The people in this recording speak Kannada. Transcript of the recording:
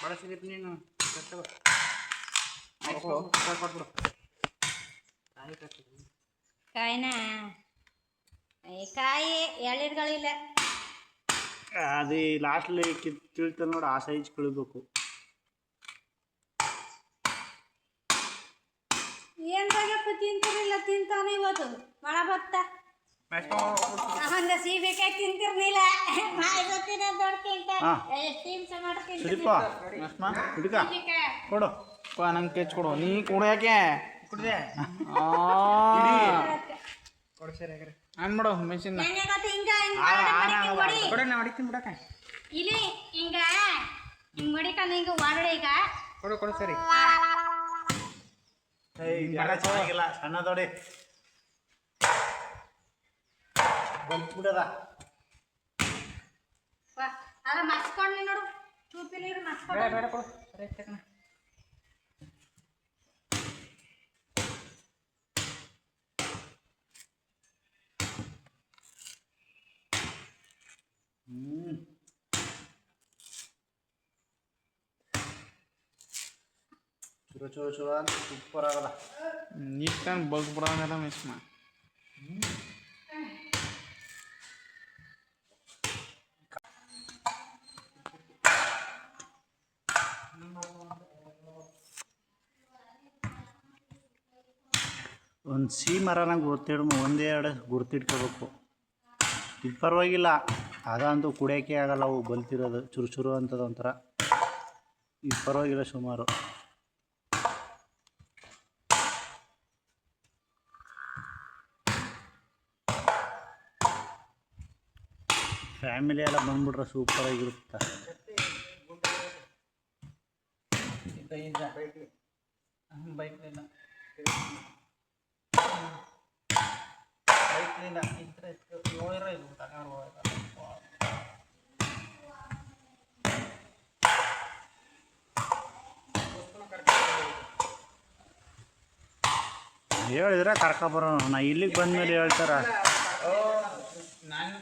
ಬಳಸಿದೀಪ ನೀನು ಕಾಯಿನ ಕಾಯಿ ಎಳ್ನೀರುಗಳಿಲ್ಲ ಅದು ಲಾಸ್ಟ್ಲಿ ತಿಳ್ತ ನೋಡಿ ಆ ಸೈಜ್ ಕಳಿಬೇಕು. ಏನ್ ಬೇಕಪ್ಪ ತಿಂತಿರಲಿಲ್ಲ ತಿಂತಾನೆ ಇವತ್ತು ಮಳ ಬತ್ತ ಒಂದು ಸೀಬೆಕಾಯಿ ತಿಂತಿರ್ಲಿಲ್ಲ ಕೊಡು ನಂಗೆ ಕೆಚ್ ಕೊಡು ನೀ ಕೊಡು ಯಾಕೆ ಆನ್ ಮಾಡು ಮೆಷಿನ್ ಹೊಡಿತೀನಿ ಬಿಡಕ ಇಲ್ಲಿ ಹಿಂಗ ಹಿಂಗ್ ಮಡಿಕಂದ ಹಿಂಗ ಹೊರಡೆ ಈಗ ಕೊಡು ಕೊಡು ಸರಿ ಚೆನ್ನಾಗಿಲ್ಲ ಸಣ್ಣ ದೊಡ್ಡಿ ಬಿಡದ ಅದ ಮಸ್ಕೊಂಡ್ ನೋಡು ಚೂಪಿಲಿ ಮಸ್ಕೊಂಡ್ ಬೇಡ ಕೊಡು ಸರಿ ತಕಣ ಚೂರ ಚೂರ ಚೂರ ಅಂತ ಸೂಪರ್ ಆಗಲ್ಲ ನೀಟ್ ಬಗ್ ಬಿಡೋಣ ಮಿಸ್ ಮಾ ಒಂದು ಸಿ ಮರನ ಒಂದೇ ಎರಡು ಗುರ್ತಿಟ್ಕೋಬೇಕು. ಇದು ಪರವಾಗಿಲ್ಲ, ಅದಂತೂ ಕುಡಿಯೋಕ್ಕೆ ಆಗಲ್ಲ, ಅವು ಬಲ್ತಿರೋದು ಚುರು ಚುರು ಅಂತದ ಒಂಥರ. ಇದು ಪರವಾಗಿಲ್ಲ ಸುಮಾರು. ಫ್ಯಾಮಿಲಿ ಎಲ್ಲ ಬಂದ್ಬಿಟ್ರೆ ಸೂಪರಾಗಿರುತ್ತೆ. ಹೇಳಿದ್ರೆ ಕರ್ಕೊಬರೋಣ. ನಾ ಇಲ್ಲಿಗೆ ಬಂದ್ಮೇಲೆ ಹೇಳ್ತಾರ ನಾನು